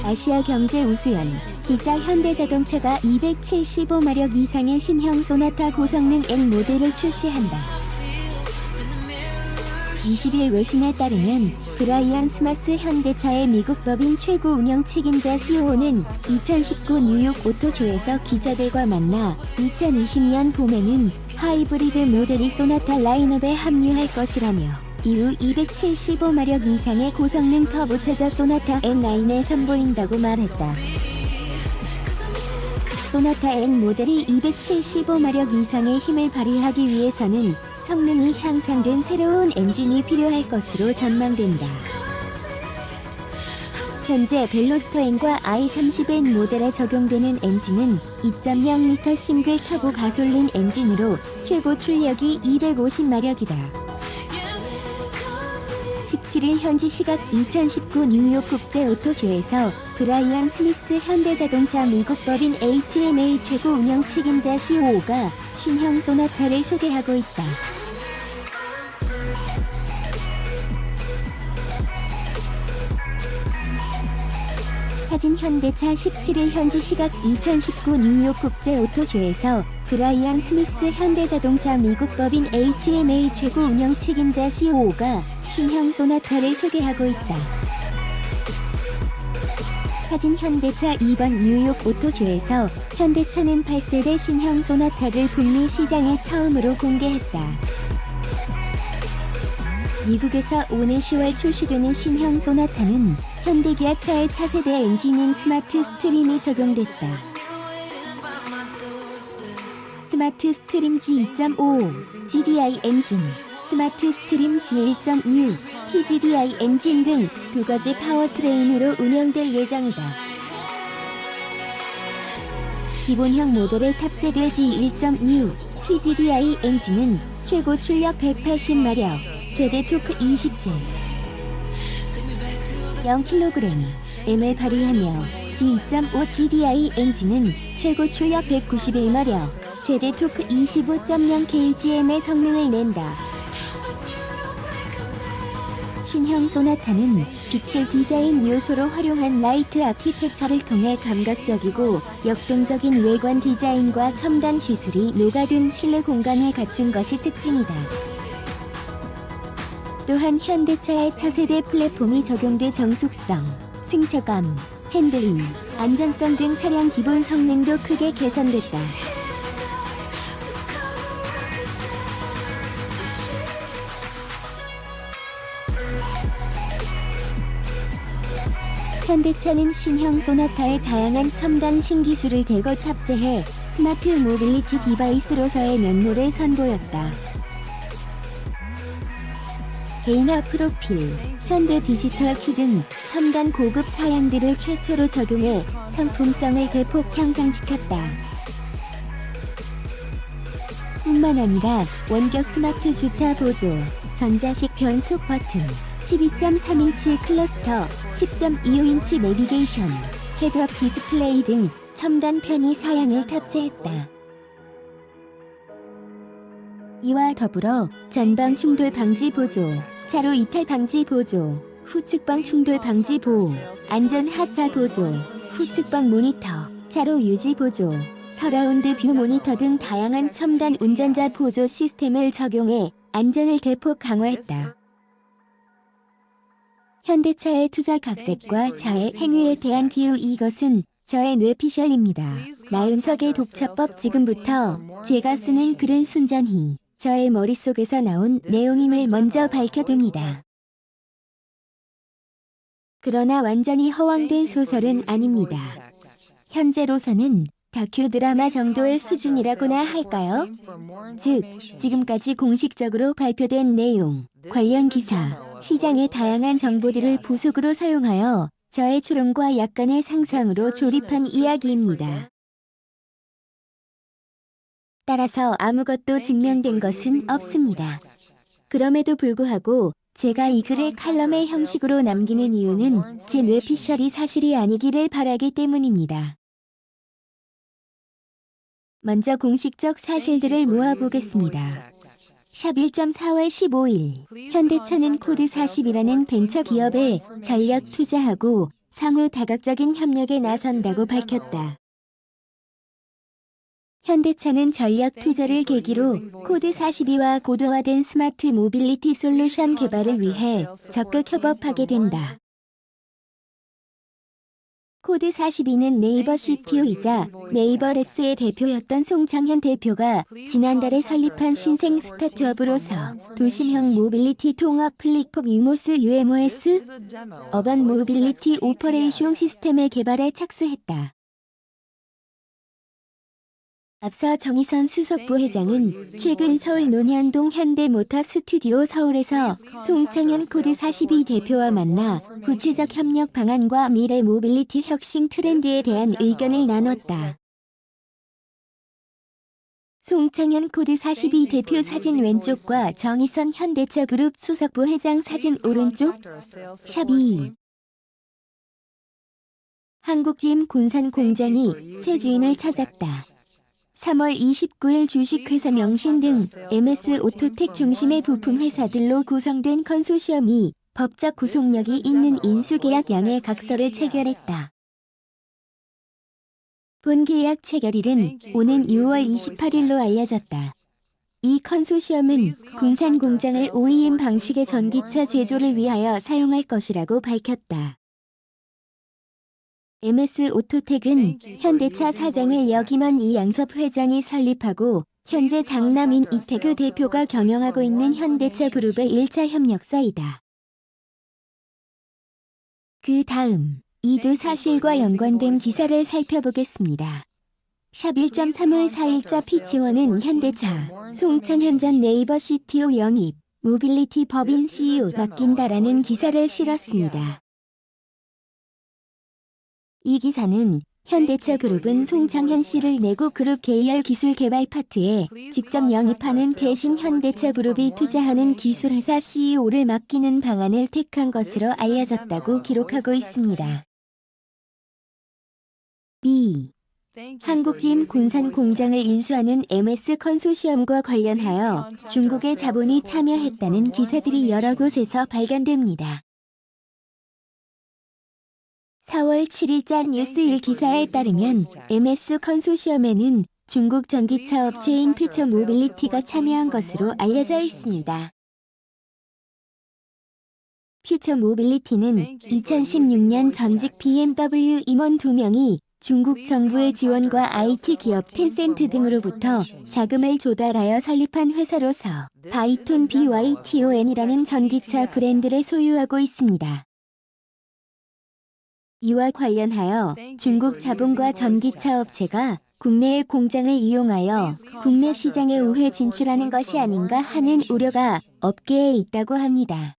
아시아 경제 우수연, 기자 현대자동차가 275마력 이상의 신형 소나타 고성능 N 모델을 출시한다. 20일 외신에 따르면 브라이언 스마스 현대차의 미국 법인 최고 운영 책임자 CEO는 2019 뉴욕 오토쇼에서 기자들과 만나 2020년 봄에는 하이브리드 모델이 소나타 라인업에 합류할 것이라며 이후 275마력 이상의 고성능 터보차저 소나타 N9에 선보인다고 말했다. 소나타 N 모델이 275마력 이상의 힘을 발휘하기 위해서는 성능이 향상된 새로운 엔진이 필요할 것으로 전망된다. 현재 벨로스터 N과 i30N 모델에 적용되는 엔진은 2.0L 싱글 터보 가솔린 엔진으로 최고 출력이 250마력이다. 17일 현지 시각 2019 뉴욕 국제 오토쇼에서 브라이언 스미스 현대자동차 미국 법인 HMA 최고 운영 책임자 CEO가 신형 소나타를 소개하고 있다. 사진 현대차 17일 현지 시각 2019 뉴욕 국제 오토쇼에서 브라이언 스미스 현대자동차 미국 법인 HMA 최고 운영 책임자 CEO가 신형 소나타를 소개하고 있다. 사진 현대차 이번 뉴욕 오토쇼에서 현대차는 8세대 신형 소나타를 북미 시장에 처음으로 공개했다. 미국에서 오는 10월 출시되는 신형 소나타는 현대기아차의 차세대 엔진인 스마트 스트림이 적용됐다. 스마트 스트림 G2.5, GDI 엔진, 스마트 스트림 G1.6, TDDI 엔진 등 두 가지 파워트레인으로 운영될 예정이다. 기본형 모델에 탑재될 G1.6, TDDI 엔진은 최고 출력 180마력, 최대 토크 27, 0kg을 발휘하며 G2.5 GDI 엔진은 최고 출력 191마력, 최대 토크 25.0kg의 성능을 낸다. 신형 소나타는 빛을 디자인 요소로 활용한 라이트 아키텍처를 통해 감각적이고 역동적인 외관 디자인과 첨단 기술이 녹아든 실내 공간을 갖춘 것이 특징이다. 또한 현대차의 차세대 플랫폼이 적용돼 정숙성, 승차감, 핸들링, 안전성 등 차량 기본 성능도 크게 개선됐다. 현대차는 신형 소나타에 다양한 첨단 신기술을 대거 탑재해 스마트 모빌리티 디바이스로서의 면모를 선보였다. 개인화 프로필, 현대 디지털 키 등 첨단 고급 사양들을 최초로 적용해 상품성을 대폭 향상시켰다. 뿐만 아니라 원격 스마트 주차 보조, 전자식 변속 버튼, 12.3인치 클러스터, 10.25인치 내비게이션, 헤드업 디스플레이 등 첨단 편의 사양을 탑재했다. 이와 더불어 전방 충돌 방지 보조, 차로 이탈 방지 보조, 후측방 충돌 방지 보호, 안전 하차 보조, 후측방 모니터, 차로 유지 보조, 서라운드 뷰 모니터 등 다양한 첨단 운전자 보조 시스템을 적용해 안전을 대폭 강화했다. 현대차의 투자 각색과 자해 행위에 대한 비유. 이것은 저의 뇌피셜입니다. 나윤석의 독차법. 지금부터 제가 쓰는 글은 순전히 저의 머릿속에서 나온 내용임을 먼저 밝혀둡니다. 그러나 완전히 허황된 소설은 아닙니다. 현재로서는 다큐 드라마 정도의 수준이라고나 할까요? 즉, 지금까지 공식적으로 발표된 내용, 관련 기사, 시장의 다양한 정보들을 부속으로 사용하여 저의 추론과 약간의 상상으로 조립한 이야기입니다. 따라서 아무것도 증명된 것은 없습니다. 그럼에도 불구하고 제가 이 글을 칼럼의 형식으로 남기는 이유는 제 뇌피셜이 사실이 아니기를 바라기 때문입니다. 먼저 공식적 사실들을 모아보겠습니다. 샵 1.4월 15일 현대차는 코드40이라는 벤처 기업에 전력 투자하고 상호 다각적인 협력에 나선다고 밝혔다. 현대차는 전력 투자를 계기로 코드42와 고도화된 스마트 모빌리티 솔루션 개발을 위해 적극 협업하게 된다. 코드42는 네이버 CTO이자 네이버랩스의 대표였던 송창현 대표가 지난달에 설립한 신생 스타트업으로서 도심형 모빌리티 통합 플랫폼 UMOS 어반 모빌리티 오퍼레이션 시스템의 개발에 착수했다. 앞서 정의선 수석부 회장은 최근 서울 논현동 현대모터 스튜디오 서울에서 송창현 코드42 대표와 만나 구체적 협력 방안과 미래 모빌리티 혁신 트렌드에 대한 의견을 나눴다. 송창현 코드42 대표 사진 왼쪽과 정의선 현대차 그룹 수석부 회장 사진 오른쪽 샵 2. 한국짐 군산 공장이 새 주인을 찾았다. 3월 29일 주식회사 명신 등 MS 오토텍 중심의 부품 회사들로 구성된 컨소시엄이 법적 구속력이 있는 인수계약 양해 각서를 체결했다. 본 계약 체결일은 오는 6월 28일로 알려졌다. 이 컨소시엄은 군산 공장을 OEM 방식의 전기차 제조를 위하여 사용할 것이라고 밝혔다. MS 오토텍은 현대차 사장을 여김원 이양섭 회장이 설립하고 현재 장남인 이태규 대표가 경영하고 있는 현대차 그룹의 1차 협력사이다. 그 다음 이두 사실과 연관된 기사를 살펴보겠습니다. 샵 1.3월 4일자 피치원은 현대차 송창현 전 네이버 CTO 영입 모빌리티 법인 CEO 맡긴다라는 기사를 실었습니다. 이 기사는 현대차 그룹은 송창현 씨를 내고 그룹 계열 기술 개발 파트에 직접 영입하는 대신 현대차 그룹이 투자하는 기술회사 CEO를 맡기는 방안을 택한 것으로 알려졌다고 기록하고 있습니다. B. 한국짐 군산 공장을 인수하는 MS 컨소시엄과 관련하여 중국의 자본이 참여했다는 기사들이 여러 곳에서 발견됩니다. 4월 7일자 뉴스1 기사에 따르면 MS 컨소시엄에는 중국 전기차 업체인 퓨처 모빌리티가 참여한 것으로 알려져 있습니다. 퓨처 모빌리티는 2016년 전직 BMW 임원 2명이 중국 정부의 지원과 IT 기업 텐센트 등으로부터 자금을 조달하여 설립한 회사로서 바이톤 BYTON이라는 전기차 브랜드를 소유하고 있습니다. 이와 관련하여 중국 자본과 전기차 업체가 국내의 공장을 이용하여 국내 시장에 우회 진출하는 것이 아닌가 하는 우려가 업계에 있다고 합니다.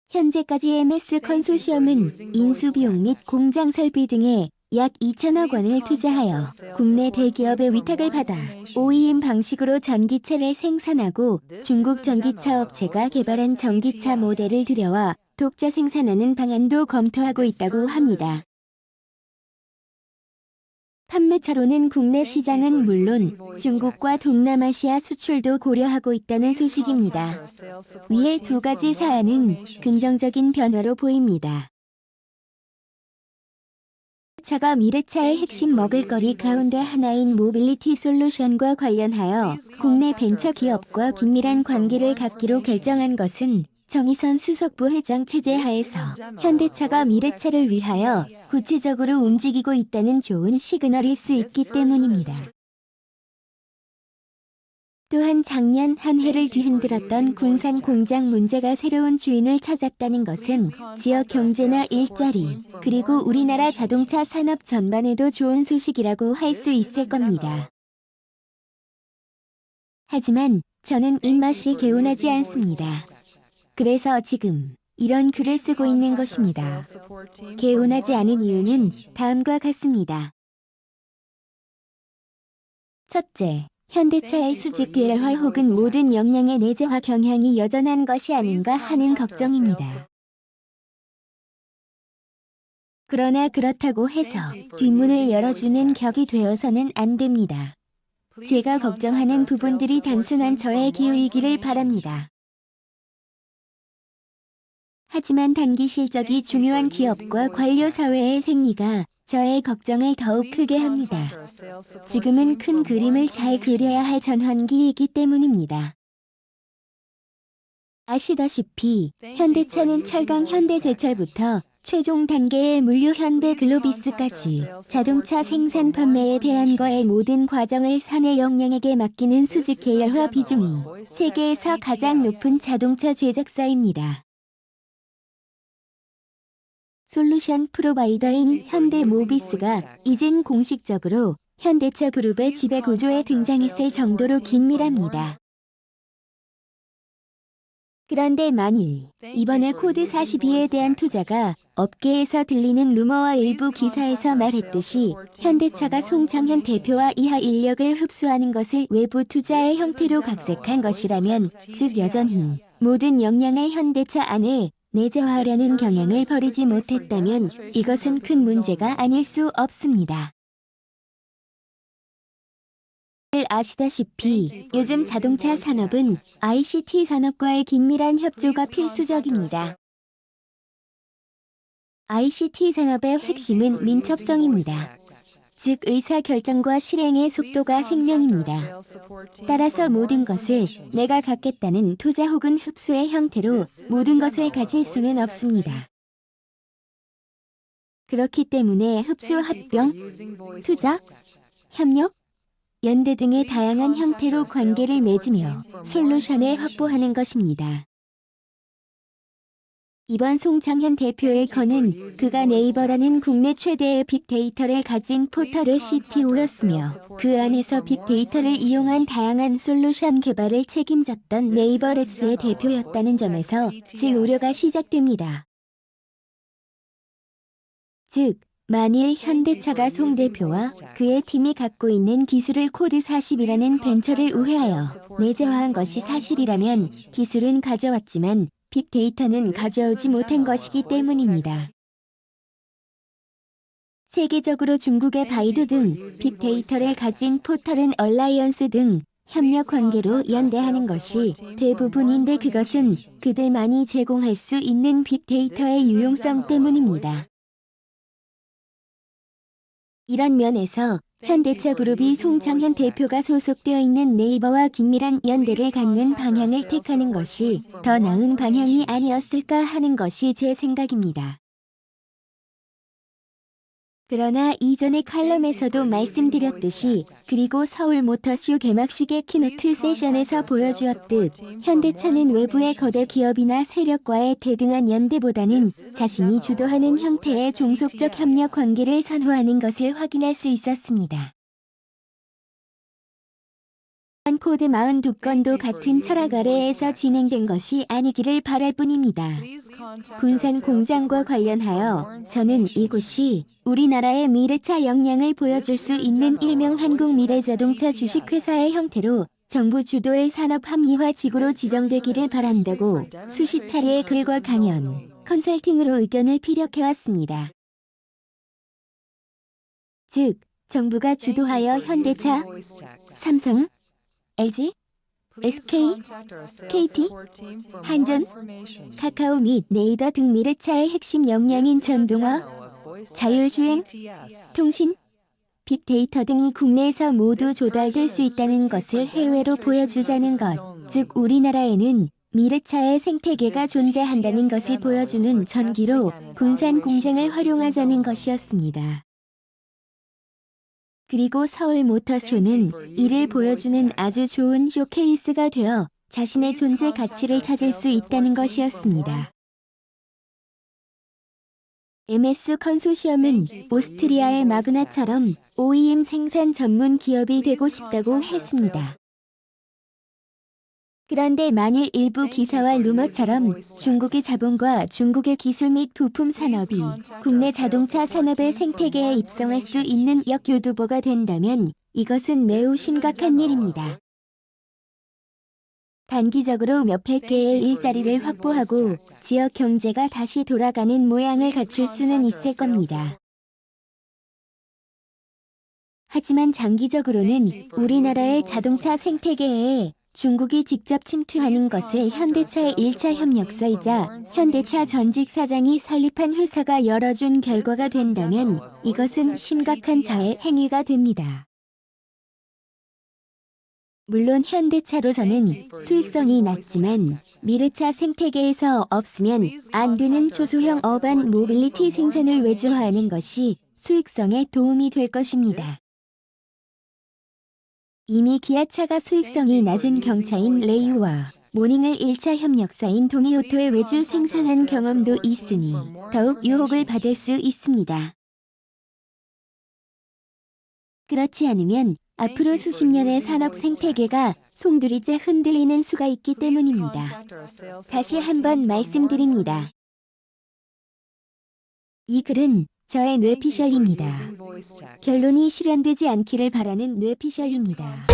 현재까지 MS 컨소시엄은 인수비용 및 공장 설비 등에 약 2천억 원을 투자하여 국내 대기업의 위탁을 받아 OEM 방식으로 전기차를 생산하고 중국 전기차 업체가 개발한 전기차 모델을 들여와 독자 생산하는 방안도 검토하고 있다고 합니다. 판매차로는 국내 시장은 물론 중국과 동남아시아 수출도 고려하고 있다는 소식입니다. 위의 두 가지 사안은 긍정적인 변화로 보입니다. 차가 미래차의 핵심 먹을거리 가운데 하나인 모빌리티 솔루션과 관련하여 국내 벤처 기업과 긴밀한 관계를 갖기로 결정한 것은 정의선 수석부 회장 체제 하에서 현대차가 미래차를 위하여 구체적으로 움직이고 있다는 좋은 시그널일 수 있기 때문입니다. 또한 작년 한 해를 뒤흔들었던 군산 공장 문제가 새로운 주인을 찾았다는 것은 지역 경제나 일자리, 그리고 우리나라 자동차 산업 전반에도 좋은 소식이라고 할 수 있을 겁니다. 하지만 저는 입맛이 개운하지 않습니다. 그래서 지금 이런 글을 쓰고 있는 것입니다. 개운하지 않은 이유는 다음과 같습니다. 첫째, 현대차의 수직 계열화 혹은 모든 역량의 내재화 경향이 여전한 것이 아닌가 하는 걱정입니다. 그러나 그렇다고 해서 뒷문을 열어주는 격이 되어서는 안 됩니다. 제가 걱정하는 부분들이 단순한 저의 기호이기를 바랍니다. 하지만 단기 실적이 중요한 기업과 관료 사회의 생리가 저의 걱정을 더욱 크게 합니다. 지금은 큰 그림을 잘 그려야 할 전환기이기 때문입니다. 아시다시피 현대차는 철강 현대제철부터 최종 단계의 물류 현대글로비스까지 자동차 생산 판매에 대한 거의 모든 과정을 사내 역량에게 맡기는 수직 계열화 비중이 세계에서 가장 높은 자동차 제작사입니다. 솔루션 프로바이더인 현대모비스가 이젠 공식적으로 현대차 그룹의 지배구조에 등장했을 정도로 긴밀합니다. 그런데 만일 이번에 코드 42에 대한 투자가 업계에서 들리는 루머와 일부 기사에서 말했듯이 현대차가 송창현 대표와 이하 인력을 흡수하는 것을 외부 투자의 형태로 각색한 것이라면, 즉 여전히 모든 역량을 현대차 안에 내재화하려는 경향을 버리지 못했다면 이것은 큰 문제가 아닐 수 없습니다. 아시다시피 요즘 자동차 산업은 ICT 산업과의 긴밀한 협조가 필수적입니다. ICT 산업의 핵심은 민첩성입니다. 즉 의사결정과 실행의 속도가 생명입니다. 따라서 모든 것을 내가 갖겠다는 투자 혹은 흡수의 형태로 모든 것을 가질 수는 없습니다. 그렇기 때문에 흡수, 합병, 투자, 협력, 연대 등의 다양한 형태로 관계를 맺으며 솔루션을 확보하는 것입니다. 이번 송창현 대표의 건은 그가 네이버라는 국내 최대의 빅데이터를 가진 포털의 CTO였으며 그 안에서 빅데이터를 이용한 다양한 솔루션 개발을 책임졌던 네이버랩스의 대표였다는 점에서 제 우려가 시작됩니다. 즉, 만일 현대차가 송 대표와 그의 팀이 갖고 있는 기술을 코드 40이라는 벤처를 우회하여 내재화한 것이 사실이라면 기술은 가져왔지만 빅데이터는 가져오지 못한 것이기 때문입니다. 세계적으로 중국의 바이두 등 빅데이터를 가진 포털은 얼라이언스 등 협력 관계로 연대하는 것이 대부분인데 그것은 그들만이 제공할 수 있는 빅데이터의 유용성 때문입니다. 이런 면에서 현대차 그룹이 송창현 대표가 소속되어 있는 네이버와 긴밀한 연대를 갖는 방향을 택하는 것이 더 나은 방향이 아니었을까 하는 것이 제 생각입니다. 그러나 이전의 칼럼에서도 말씀드렸듯이, 그리고 서울 모터쇼 개막식의 키노트 세션에서 보여주었듯 현대차는 외부의 거대 기업이나 세력과의 대등한 연대보다는 자신이 주도하는 형태의 종속적 협력 관계를 선호하는 것을 확인할 수 있었습니다. 코드 42건도 같은 철학 아래에서 진행된 것이 아니기를 바랄 뿐입니다. 군산 공장과 관련하여 저는 이곳이 우리나라의 미래차 역량을 보여줄 수 있는 일명 한국미래자동차 주식회사의 형태로 정부 주도의 산업 합리화 지구로 지정되기를 바란다고 수십 차례의 글과 강연, 컨설팅으로 의견을 피력해왔습니다. 즉, 정부가 주도하여 현대차, 삼성, LG, SK, KT, 한전, 카카오 및 네이버 등 미래차의 핵심 역량인 전동화, 자율주행, 통신, 빅데이터 등이 국내에서 모두 조달될 수 있다는 것을 해외로 보여주자는 것, 즉 우리나라에는 미래차의 생태계가 존재한다는 것을 보여주는 전기로 군산 공장을 활용하자는 것이었습니다. 그리고 서울 모터쇼는 이를 보여주는 아주 좋은 쇼케이스가 되어 자신의 존재 가치를 찾을 수 있다는 것이었습니다. MS 컨소시엄은 오스트리아의 마그나처럼 OEM 생산 전문 기업이 되고 싶다고 했습니다. 그런데 만일 일부 기사와 루머처럼 중국의 자본과 중국의 기술 및 부품 산업이 국내 자동차 산업의 생태계에 입성할 수 있는 역교두보가 된다면 이것은 매우 심각한 일입니다. 단기적으로 몇백 개의 일자리를 확보하고 지역 경제가 다시 돌아가는 모양을 갖출 수는 있을 겁니다. 하지만 장기적으로는 우리나라의 자동차 생태계에 중국이 직접 침투하는 것을 현대차의 1차 협력사이자 현대차 전직 사장이 설립한 회사가 열어준 결과가 된다면 이것은 심각한 자해 행위가 됩니다. 물론 현대차로서는 수익성이 낮지만 미래차 생태계에서 없으면 안 되는 초소형 어반 모빌리티 생산을 외주화하는 것이 수익성에 도움이 될 것입니다. 이미 기아차가 수익성이 낮은 경차인 레이와 모닝을 1차 협력사인 동이오토에 외주 생산한 경험도 있으니 더욱 유혹을 받을 수 있습니다. 그렇지 않으면 앞으로 수십 년의 산업 생태계가 송두리째 흔들리는 수가 있기 때문입니다. 다시 한번 말씀드립니다. 이 글은 저의 뇌피셜입니다. 결론이 실현되지 않기를 바라는 뇌피셜입니다.